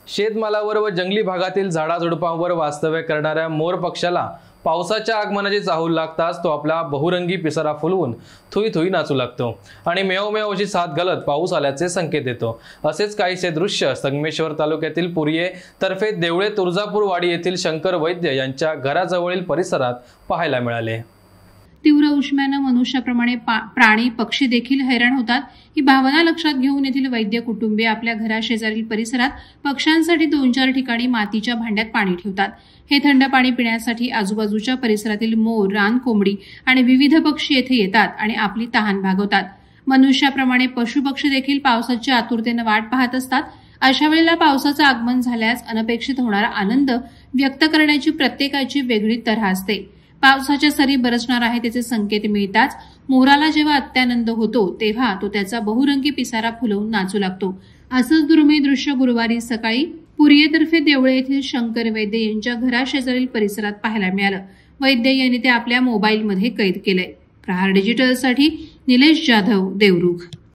शेतमालावर व जंगली भागातील झाडाझुडपांवर वास्तव्य करणाऱ्या मोर पक्षाला पावसाच्या आगमनाची चाहूल लागताच तो आपला बहुरंगी पिसारा फुलवून थुई थुई नाचू लागतो आणि मेव मेव अशी साथ घालत पाऊस आल्याचे संकेत देतो। असेच काहीसे दृश्य संगमेश्वर तालुक्यातील पुरिये तर्फे देवळे तुळजापूर वाडी येथील शंकर वैद्य यांच्या घराजवळील परिसरात पाहायला मिळाले। तीव्र उष्म्याने मनुष्याप्रमाणे प्राणी पक्षी देखील हैराण होतात। ही भावना लक्षात घेऊन येथील वैद्य कुटुंबीय आपल्या घराशेजारील परिसरात पक्ष्यांसाठी 2-4 ठिकाणी मातीच्या भांड्यात पाणी ठेवतात। हे थंड पाणी पिण्यासाठी आजूबाजूच्या परिसरातील मोर, रान कोंबडी आणि विविध पक्षी येथे येतात आणि आपली तहान भागवतात। मनुष्याप्रमाणे पशुपक्षी देखील पावसाची आतुरतेने वाट पाहत असतात। अशा वेळेला पावसाचं आगमन झाल्यास अनपेक्षित होणारा आनंद व्यक्त करण्याची प्रत्येकाची वेगळी तऱ्हा असते। पावसाच्या सरी बरसणार आहे त्याचे संकेत मिळताच मोराला जेव्हा अत्यानंद होतो तेव्हा तो त्याचा बहुरंगी पिसारा फुलवून नाचू लागतो। असंच दुर्मिळ दृश्य गुरुवारी सकाळी पुरियेतर्फे देवळे येथील शंकर वैद्य यांच्या घराशेजारील परिसरात पाहायला मिळालं। वैद्य यांनी ते आपल्या मोबाईलमध्ये कैद केलंय। प्रहार डिजिटलसाठी निलेश जाधव, देवरुख।